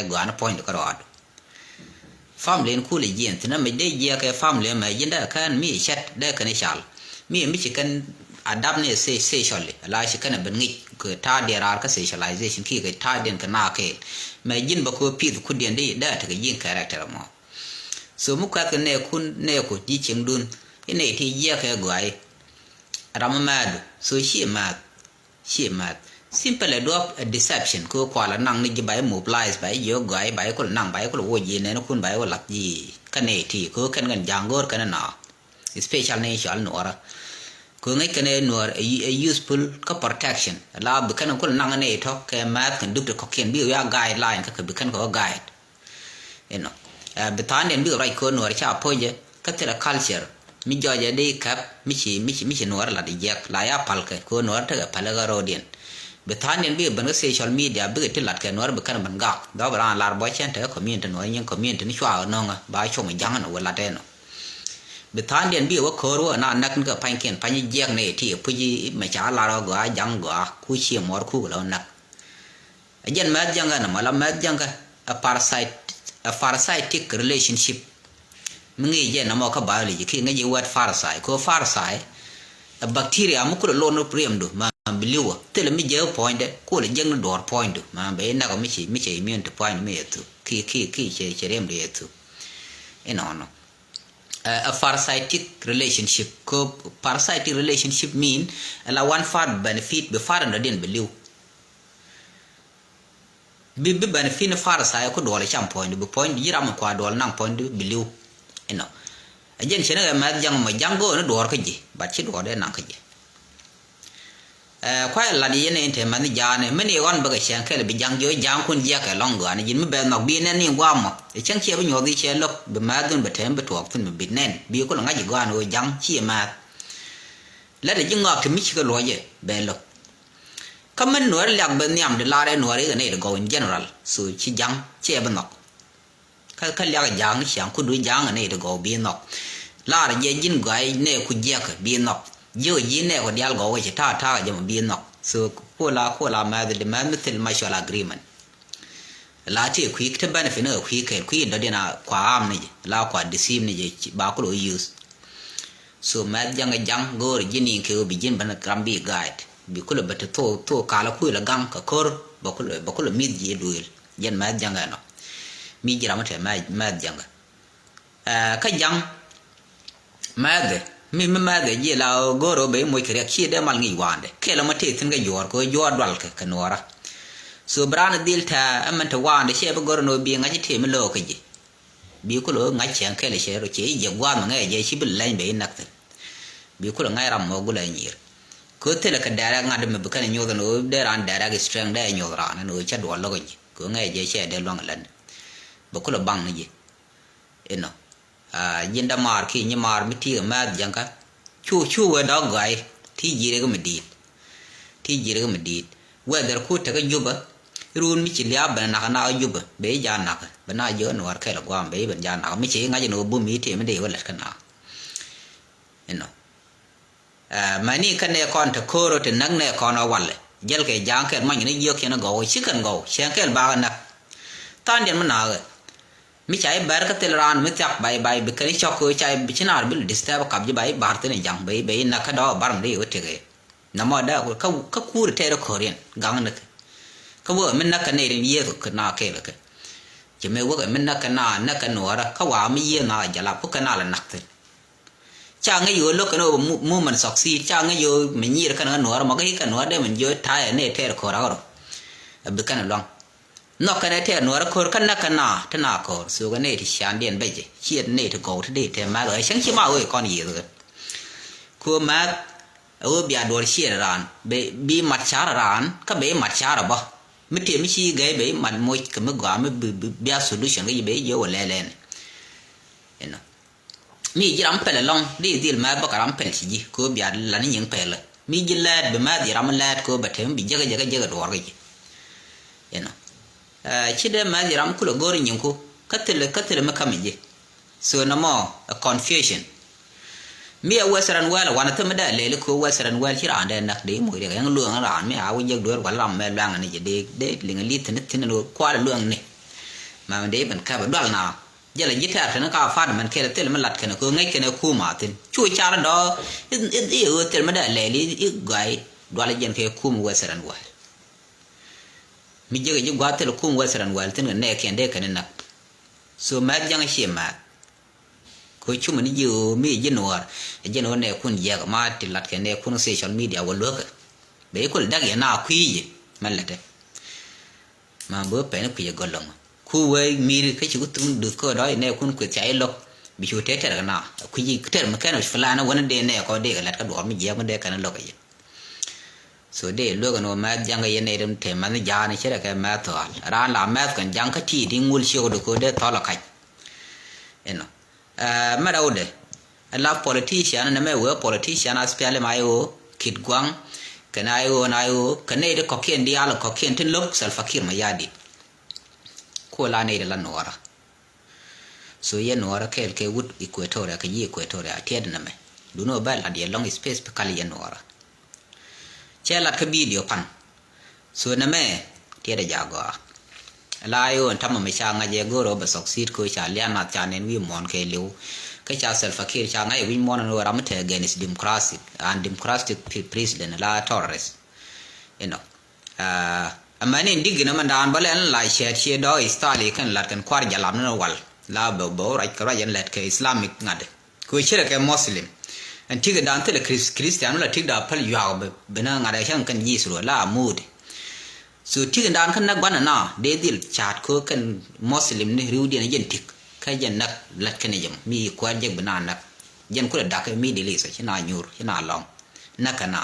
cái gõ point cái đó farm lên khu lì diện thì nó mới để giờ cái farm lên mà dân đã cái mi chat để cái này sal mi chỉ cần adapt này social là chỉ cần bên nghịch cái ta để ra cái socialization khi cái ta đến cái nào cái mà dân bao nhiêu pit khu điện đi để cái dân character mà so mu cái này kun này của đi chém đun cái này thì giờ cái gọi ramamad so shi mad simple do deception ko kwala nang ni bai mobilize bai yo gai bai ko nang bai ko wo ji ne no kun bai wo lak ji kane ti ko kan gan jangor kan na special nation nora ko ngai kan nor a useful ka protection la bu kan ko nang ne to ke mat kan duk ko ken bi ya guideline ka bu kan ko guide betan den bi right ko nor cha poje ka tera culture mi joje de kap mi chi nor la de jek la ya pal ke ko nor ta pal ga rodien betan bi ban social media bi ti lat ke nor be kan ban ga do bra lar bo chen te community no yin community ni chwa no nga ba chong jang no wala te no betan bi wa ko ro na nak ka pan ken pan jek ne ti pu ji ma cha la ro ga jang ga ku chi mor ku lo nak ajen ma jang na mala ma jang ka a parasitic relationship mingi je na mo ka biology ki ngi word parasite a bacteria mu ko lo no prem do ma biliwa tele mi je point ko le jeng do point ma be na ko mi chi immune to point me to ki che rem de to no a parasitic relationship ko parasitic relationship mean la one far benefit be far na den biliw bi benefit na parasite ko do le cham point be point yiram ko do nang point biliw ajen chene ma jang ma jango no dor kaji ba chi do de nan kaji kwa la di ne inte man jane meni gon ba ga chen ke bi jang jo jang kun je ka long ga ne jin be nok bi ne ni wa mo e chen che bi nyo di che lok be ma dun be tem be tuok fun be nen bi ko nga ji ga no jang chi ma la de jing ngok mi chi ko lo je be lok kamen no lak be nyam de la de no re ne de go in general so chi jang che be nok ka lyak jang xiang ku du jang ne de go bi nok la de ye jin gai ne ku je ka bi nok yo yin ne ko dial go we ta je bi nok so ko la ma de ma mitel mutual agreement la ti ku ik te benefit no ku ke ku do dina kwa am ne la kwa deceive ne je ba ko use so ma jang go jini ke bi jin ban kam bi guide bi ko le bet to kala ku la gang ka kor ba ko le mid je duil yen ma jang no mi jira mate ma janga ka jang ma de je la goro be mo kire ki de mal ngi wande ke la mate tin ga yor ko yor dal ka nora so brana dilta amanta wande she be goro no bi ngaji te mi lo ka ji bi ko lo ngaji chen ke le she ro che je gwa ma ngai je shi bil lain be nak bi ko ngai ram mo gula nyir ko te la ka dara ngade me be kan nyodo no de ran dara ga strength de nyodra no cha do lo ko ngai je she de long lan bokolo bang ni yinda mar ki ni mar miti ma janka chu we da gai ti jire ga medit whether ko ta ga juba run mi ci liya ban na juba be ja na ba na yo no war kai la gwam be ban ja na mi ci ngaji no bu mi te me de wala kana mani kan ne kon ta koro te nang ne kon walle jel ke jang ke man ni yo ke na go chi kan go chen ke ba na tan den na mi chai bar ka tel ran mi tak bai be kari chok ko chai bichinar bil disturb kab ji bai bar te ne jang be na ka do bar mri o te ge na mo da ka kur te ro korean gang na ka wo min na ka ne rin ye ko na ke la ke je me wo min na ka no ra ka wa mi ye na jala ko ka na la nak te cha nge yo lo ka no mu man sok si cha nge yo mi ni ra ka no ra ma ka no de min yo ta ne te ko ra ro be ka na long no kana te no ra kor kana ta na kor so ga ne ti shan den be je chi ne to go to de te ma ga shang chi ma oi kon yi ro ko ma o bia do chi ran be bi mat cha ran ka be mat cha ra ba mi te mi chi ga be man mo ka ma ga me bia solution ga be yo le le ne mi ji ram pele long di dil ma ba ka ram pele chi ji ko bia la ni yin pele mi ji la be ma di ram la ko ba te bi je ga do ga ji chide ma diram kulo gori nyinku katele makamije so na mo a confusion mi a wasaran wala wana tamada lele ko wasaran wal hira ande nak de mo de yang luang ran mi a wajeg do wala ram me lang ni de linga lit ne tin no kwala luang ne mà mình để mình cả đoạn nào giờ là nhất là nó cao phát mình kia là tên là mình lật cái nó cứ ngay cái nó khu mà tên chui cha đó ít tên mà đại lệ ít gái đoạn là dân cái khu mà Western World mình giờ cái quá tên là khu Western World tên là này kia đây cái này so mà chẳng hay mà coi chung mình nhiều mi dân nó này kun giờ mà thì lật cái này kun social media vào lúc bây giờ đã cái nào quý gì mà lật đấy mà bữa bé nó quý cái lòng khu ấy mi cái chữ tung được cơ đó này kun quý trái lộc bị chua thế cái nào quý gì cái mà cái nó phải là nó vấn đề này có để cái lật cái đồ mình giờ mình để cái nó lộc vậy so để lúc nó mà chẳng cái này đâm thêm mà nó già này chứ là cái mà thôi ra làm mà còn chẳng cái chi thì ngul siêu được cơ để thọ là cái eno mà đâu đấy là politician nó mới vừa politician aspect mà yêu kid quang cái này cái này để có kiện đi ala có kiện tin lúc self fakir mà yadi cô là này là nora so ye nora cái wood equator cái gì equator thiệt nè mày đúng rồi bạn là địa long space cái gì nora che là cái video pan so nè mày thiệt là jago la yo tama me cha nga je goro ba succeed ko cha liana cha nen wi mon ke liu cái cha self fakir cha nga wi mon no ram te against democracy and democratic president la Torres you know amani dig na man dan balen la she do istali kan lat kan kwar jalam no wal la bo ra ka yan let ke islamic ngade ko chere ke muslim an tig dan te christian la tig da pal yaw be na ngade chan kan yi suro la mood so tig dan kan nak bana na de dil chat ko kan muslim ni riu dia yen tik ka yen nak lat kan yam mi ko je bana nak yen ko da ka mi dili sa china nyur china long nakana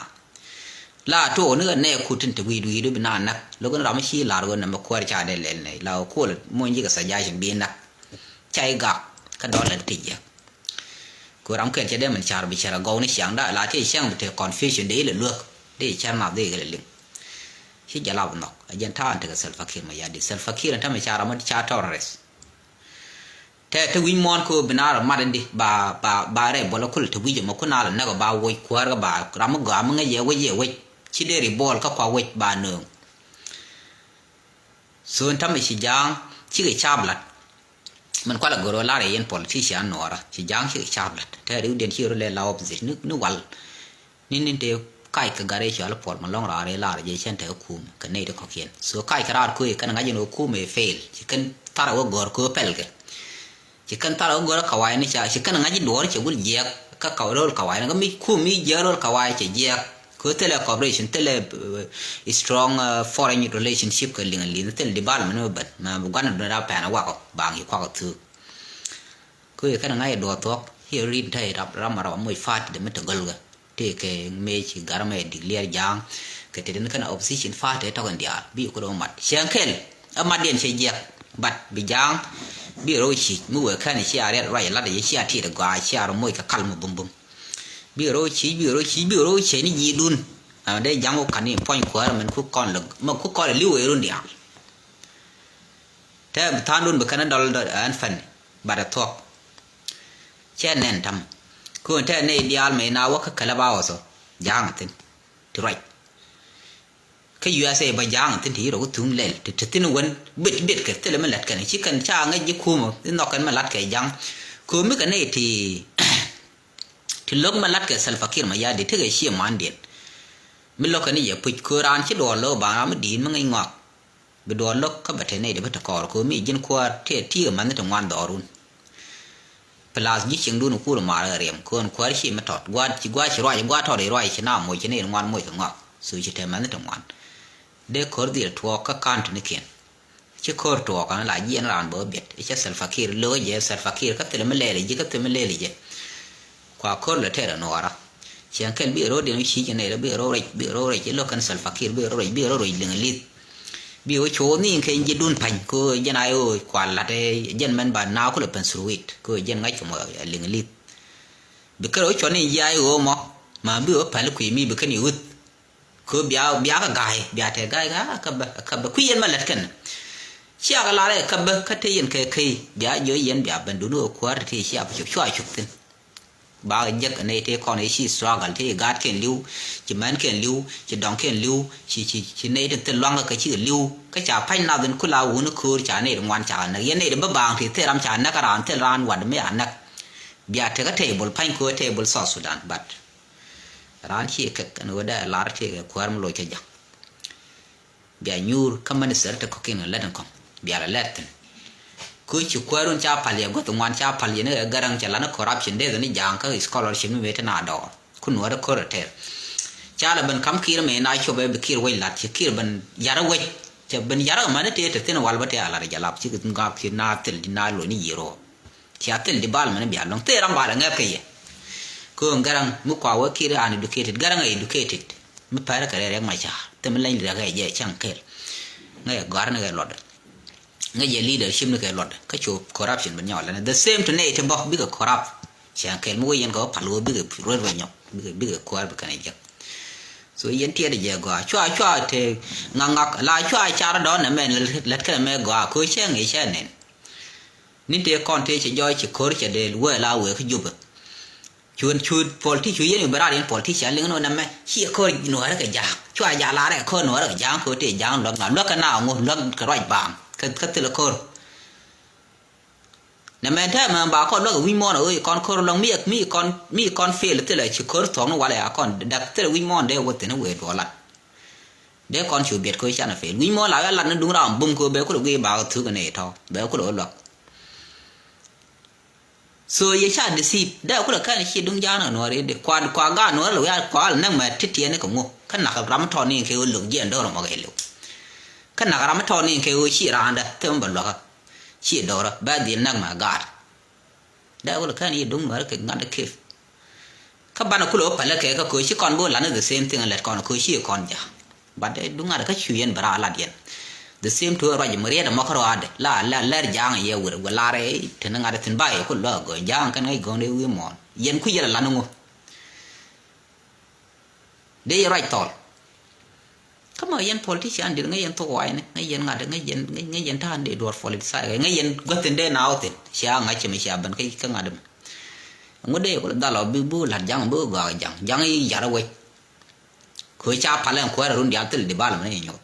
la to ne ne ku tin te wi du bana nak lo kan ram chi la ro na ma ko cha de le ne la ko mo yi ka sa ja shin bi nak chai ga ka do la ti ya ko ram ken che de man char bi chara go ni xiang da la che xiang te confusion de le luok de cha ma de ga le shi jalab nok ajan ta anta self fakir ma yadi self fakir anta ma cara ma cha Torres te win mon ko binara madandi ba re bola kul te wije ma kunala na ba wo kwar ba ram ga ma ye we chi deri bol ka kwa we ba no so anta ma shi jang chi ga chablat man kwala goro la re yen politician nora shi jang shi chablat te ri den chi ro le la opposition nu wal nin te kai ka gare shi ala pol ma long ra re la je chen te ku ka nei de ko kien so kai ka ra ku kan ga jino ku me fail chi kan tara wo gor ko pel ke chi kan tara wo gor ka wai ni cha chi kan ga ji dor che gul je ka ka ro ka wai na mi ku mi je ro ka wai che je ko tele cooperation tele strong foreign relationship ka ling lin tele di bal no ban ma bu gan do ra pa na wa ko bang yi kwa ko tu ku kan ga do to hi rin thai rap ram ra mo fat de me to gol ga te ke me chi garame declare jang ke te den kana opposition fa te to kan dia bi ko do mat shankel amad den che je bat bi jang bi ro chi mu we kan chi are ra ya la de chi ati de gwa chi aro mo ka kalmu bum bum bi ro chi ni yi dun de jang o kan ni point ko man ku kon le ma ku ko le liwe run dia te tan dun be kan dol an fan ba da tok chen nen tam ko te ne ideal me na wa ka kala ba waso jang tin to right ka USA ba jang tin ti ro tum lel ti tin won bit ka te le man lat kan chi kan cha nga ji ku mo no kan ma lat ka jang ko mi ka ne ti lok ma lat ka self fakir ma ya de te ga shi man den mi lo ka ni ya pu ko ran chi do lo ba ma di ma ngai ngok be do lo ka ba te ne de ba ta ko ko mi jin ko te ti man ta ngwan do run plus ji ching du no ku ma ra rem kon kwar chi ma tot gwa chi roi to de roi chi na mo chi ne ngwan mo ka ngwa su chi te man ta ngwan de kor dir to ka kan ni ken chi kor to ka la ji ran bo bet chi self fakir lo je self fakir ka te me le ji ka te me le je kwa kor le te ra no ara chi an ken bi ro de ni chi ne ra bi ro re chi lo kan self fakir bi ro ling lit bi o cho ni ke ji dun pan ko je na yo kwa la de jen man ba na ko le pen suit ko jen ngai ko mo ling lit bi ka ro cho ni ya yo mo ma bi o pa le ku mi bi ka ni ut ko bia ka gai bia te gai ga ka ba ku yen ma lat kan sia ka la le ka ba ka te yen ke bia yo yen bia ban du no ko ar te sia bu chwa chu tin ba giấc này thế con ấy chỉ struggle thế gạt kiện lưu chỉ men kiện lưu chỉ đóng kiện lưu chỉ này được tên loang cái chữ lưu cái chả phải nào đến cứ lao uống nó khơi chả này ngoan chả này yên này được bang thì thế làm chả nó cái ran thế ran quạt mấy anh nắc bia thế cái table phanh cứ table South Sudan but ran chỉ cái nó đã lar thì cái quạt một lối cái bia nhur kamane ser te kokin ledan kom bia la letten ku ci kwarun cha palye go to wan cha palye ne garang cha lana corruption de ni jang ka scholarship me tana do kun wada koroter cha la ban kam kir me na chobe be kir way lat ci kir ban yara way cha ban yara mane te te tin wal bate ala jalap ci ngap ci na tel dina lo ni yiro ci atel di bal mane bia long te ram bala ngap kay ko garang mu kwa wa kir an educated garang educated mu para kare rek ma cha te me lain da ga je chang kel ngay gar na ga lod ngay je leadership na ga lod ka chu corruption ban nhỏ la the same to nay to bok big corrupt chang kel mu yen ko palo big ro ba nyok big ko ba kan je so yen tie de je go chwa te ngak la chwa cha do na men let ka me go ko chen ngi chen ne ni te kon te che joy che kor che de we la we ka jub chuan politi chu yen bara yen politi cha ling no na me chi ko no ra ka ja chwa ja la ra ko no ra ja ko te ja lo na lo ka na ngo lo ka roi bang ka te lo ko na me ta ma ba ko lo ka wi mo no oi kon ko lo mi kon fail te la chi ko to no wala ya kon dak te wi mo de wo te no we do la de kon chu bet ko cha na fail wi mo la la na dung ra bum ko be ko lo ge ba thu ka ne tho be ko lo so ye cha deceive da ko ka shi dung ja na no re de kwa ga no lo ya kwa na ma titie ne ko ngo kan na ka ram to ni ke lu je ndo ro mo ke lu kan na ram to ni ke u shi ra anda te mo lo ka shi do ra ba di na ma ga da ko ka ni dung ma ke ngad ke ka ba na ku lo pa la ke ka ko shi kon bo la na the same thing let kon ko shi kon ja ba de dung ga ka chu yen bara la dien the same to ra je mari da makaro ade la jang ye wur wala re tin nga da tin bai ko lo go jang kan ngai go ne wi mon yen ku yela lanu de right tol kama yen politician dir ngai yen to wai ne ngai yen nga da ngai yen ta de dor folit sai ngai yen goten de na oten sia nga che me sia ban kai ka nga dum ngode ko da lo bi bu la jang bu go jang yi yara we ko cha palen ko ra run dia tel de bal ne nyo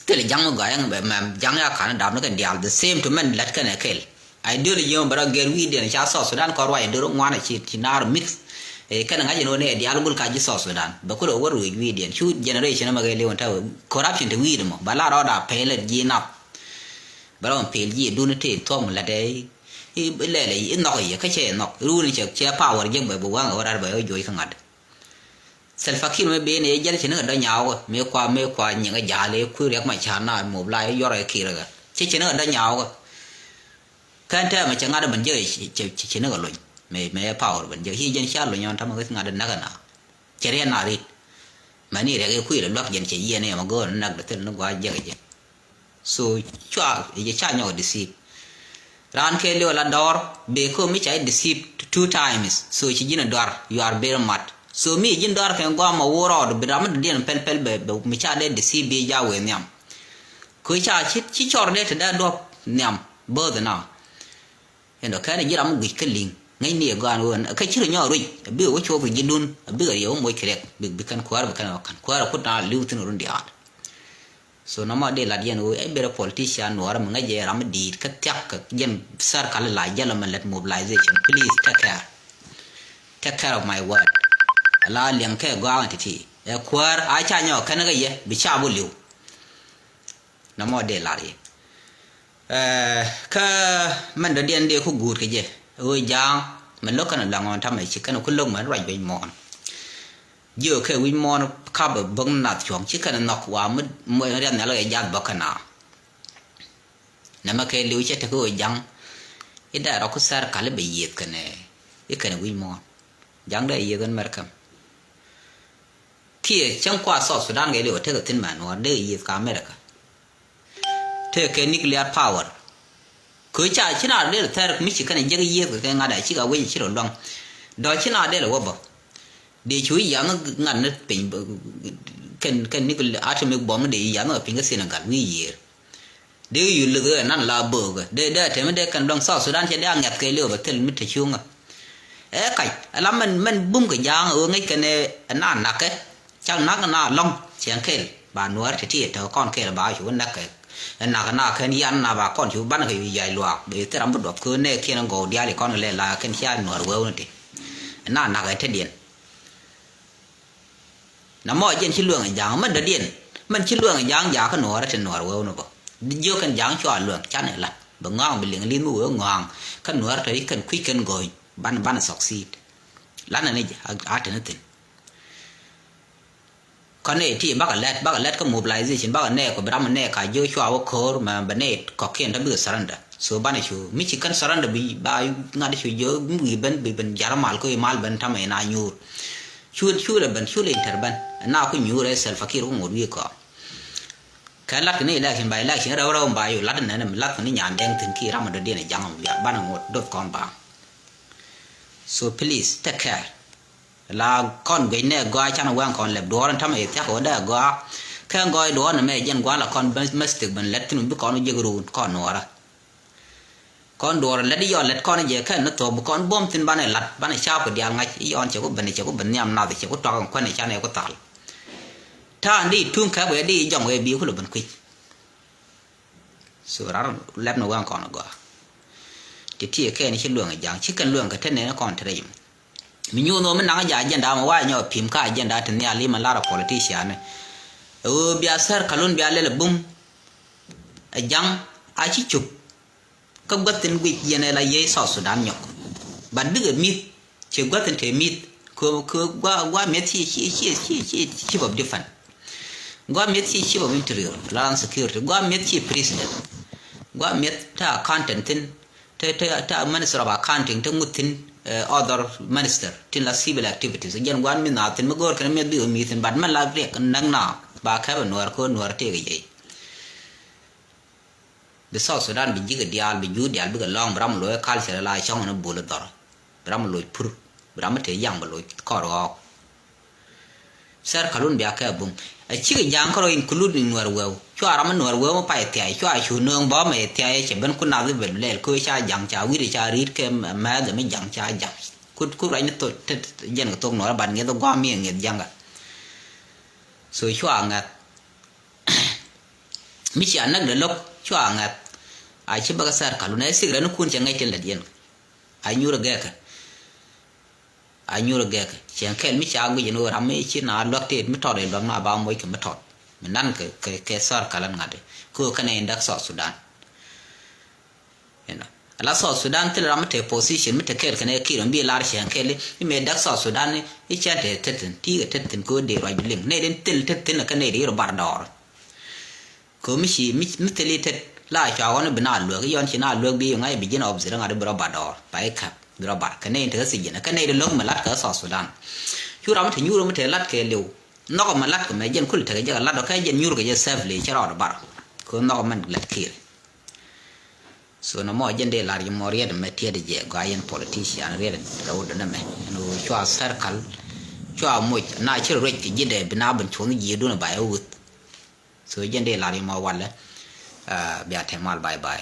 tele jang ga yang ma jang ya kan da no kan dia the same to men lat kan kel I do the yom bara ger wi den cha so Sudan ko roi ndoro ngwana chi nar mix e kan nga jeno ne dia lugul ka ji so Sudan ba ko waru wi den chu generation ma ga le won ta corruption te wi mo bala ro da pele ji na bara on pel ji du ne te to mo la de e le no ye ka che no ru ni che power je ba wa ora ba yo kan ngad Selfakir me be ne jale chene da nyaaw me kwa nyinga jale ku rek ma chana mo blai yo re kira ga chene da nyaaw kan ta ma changa da ban je chene ga loñ me power ban je hi jen sha lo nyon ta ma ga ngada na kana chere na ri mani re ku le lok jen che ye ne ma go na da tel no gwa je je so chwa ye cha nyo disi ran ke le la dor be ko mi chai disi 2 times so chi jina dor you are very mad so mi jin dar kan gwa ma woro do bidam den pel be mi cha de si bi ja we nyam ko cha chi chor de ta do nyam bo de na endo ka ne jira mu gi keling ngai ne gwa no ka chi nyo ru bi wo cho bi jidun bi ga yo mo krek bi kan kwar bi kan ko ta liu tin run dia so na ma de la dien o e bere politician no ara ngai je ram di ka tyak ka jen sar kala la jala man let mobilization please take care of my word la liang ke gwa ti e kwar a cha nyo kan ga ye bi cha bu liu na mo de la ri ka man da dien de ku gur ke je o jang man lo kan la ngon ta mai chi kan ku lo man rai be mon yo ke wi mon ka ba bang na chong chi kan nok wa mo ri na lo ya ba kana na ma ke liu che ta ko jang ida ra ku sar ka le be yet kan e kan wi mon jang da ye gan mar kam kia chẳng qua South Sudan cái điều thế cái tin mà nó để ý cả America thế cái nuclear power cứ chạy chỉ nào để là thế mình chỉ cần cái gì cái ngã đại chỉ có quay chỉ rồi long đó chỉ nào để là what để chú ý rằng ngành nó bình cái nuclear atomic bomb để ý rằng ở bên cái Senegal nguy hiểm để yêu lực cái năng là bờ cái để thế mình để cần long South Sudan chỉ để ngặt cái liệu và thế mình thấy chung à cái làm mình bung cái giang ngay cái này nà nặc cái chẳng nặc nà long chén kêu bà nuôi thì thằng con kêu là bà chú nặc cái nặc nà cái này ăn nà bà con chú bán cái dài luộc để tới làm bữa đọc cứ này khi nó gồ đi thì con lại là cái kia nuôi vêu nữa thì nà nặc cái thế điện nó mọi chuyện chỉ lượng giang mình đã điện mình chỉ lượng giang giá cái nuôi thì nuôi vêu nữa vô cái giang cho lượng chán này là bằng ngon bị liền liên mũi ngon cái nuôi thấy cái quý cái gồi ban sọc xịt lát này trên nó tỉnh con này thì bác led có một lại gì trên bác này có bram này cả vô cho áo khô mà bên này có kiện đã bị surrender số ban này chú mi chỉ cần surrender bị bao ngay để chú vô bị bên giá mal có mal bên tham ấy na nhur chú là bên chú lên thở bên na có nhur ấy self fakir cũng một việc có cái lát cái này là hiện bài là hiện đâu bài lát này lát cái này nhàn đenถึงkhi ra mà được đi này chẳng không biết ban nào một đốt con bạc so please take care là con gái này gọi cho nó quăng con lẹp đũa thăm ấy chắc ở đây gọi khi gọi đũa này mẹ dân gọi là con mystic bên lết nó biết con nó dễ rùn con nó ra con đũa lết đi giờ lết con này dễ khi nó tổ con bom tin ban này lật ban này sao phải đi ngay ý on chỉ có bên nhầm nào thì chỉ có tròn con này cha này có tالถ้าดีทุ่งแค่ไปดีย่องไปบิวเขาหลุดบันคุยสุราเล็บนว่างก่อนก็ที่แค่นี้ชิ้นเรื่องอย่างชิ้นกันเรื่องกับเท่านี้ก่อนเท่าไหร่มีอยู่โน้มมันนั่งยาเย็นดาวมาว่าเนี่ยพิมพ์ข้าเย็นดาวถึงเนี่ยรีมันลาด politician เบียร์เซอร์ขลุ่นเบียร์เล่บุ้มยังอาชีจุบก็บัดถึงวิเย็นอะไรเย่สอดสุดานหยกบัดดึกมีเชื่อว่าถึงเทมีคือว่าเม็ดที่แบบดิฟันว่าเม็ดที่แบบอินเทอร์ลานสกิลว่าเม็ดที่ president ว่าเม็ดถ้า content ถ้า minister of accounting ทั้งหมดทิ้งother minister ทิ้งละ civil activities ยันวันมีนาทิ้งมากกว่ากันไม่ดูมีทิ้งบัดมันลาเรียกนั่งหน้าบาแค่เป็นนัวคนนัวเท่กันยัยเบสสุดานบิจิกเดียลบิจูเดียลบิกลองบรามลอยคาลเชลลายช่องนั้นบุลดอร์บรามลอยพุร์บรามเทียยังบลอยคอร์ออกเซอร์ขลุ่นเบียแค่บุ้มชิคกี้ยังก็เราอินคลูดนัวเวลช่วยเรามันนัวเวลมาไปเที่ยวช่วยชูเนืองบ่มาเที่ยวเฉเป็นคนน่าจะเป็นเล่คุยชายังชาวิริชารีดแค่แม้จะไม่ยังชายังคุณไรนี่ตัวยันกับตรงหน่อยบันเงี้ยตัวก้ามีเงี้ยยังกันสวยช่วยงัดมิจฉานักเดือดลบช่วยงัดไอ้ชิบะก็เซอร์ขลุ่นไอ้สิ่งนั้นคุณจะไงเจริญยันไอ้ยูระเกะอายุระเกะเชียงแค่มิจฉากุยโนรามีชินาลวกเตดมิถอดเลยบางนาบางมวยก็มิถอดมันนั่นคือสารกัลันงัดคือคะแนนดักสอดสุดานเห็นไหมแล้วสอดสุดานที่เราไม่เทโพสิชันไม่เทเคคะแนนกี่เรามีลาเชียงแค่เลยที่มีดักสอดสุดานนี่อีเช่นเทตินที่เทตินก็เดี๋ยวไว้บิลลิงเนี่ยเดินติลเทตินแล้วคะแนนเดี๋ยวบาร์ดอร์ก็มิเทลิเทล่าชาวคนเป็นน่าลวกย้อนชินาลวกบียังไงบิจินออบสิรงานเดี๋ยวบาร์ดอร์ไปครับบราบาร์กันเนี่ยเธอสินะกันเนี่ยเดินลงมาลัดกับสอดสุดานชูเราไม่ถึงยูเราไม่ถึงลัดเกลียวนอกมาลัดกับแม่ยันคุยถึงจะลัดเราแค่ยันยูก็จะเซฟเลยชะลอดบาร์คือนอกมันลัดเขียส่วนน้ำมอยันเดลาริมอรียดไม่เทียดเจก็ยัน politician เรียดเราเดินไม่นูชัวร์ circle ชัวร์มวยน่าเชื่อเรื่องที่ยันเดเป็นน้าเป็นช่วงยีดูนะใบอาวุธส่วนยันเดลาริมอวันเลยเบียร์เทมัลบาย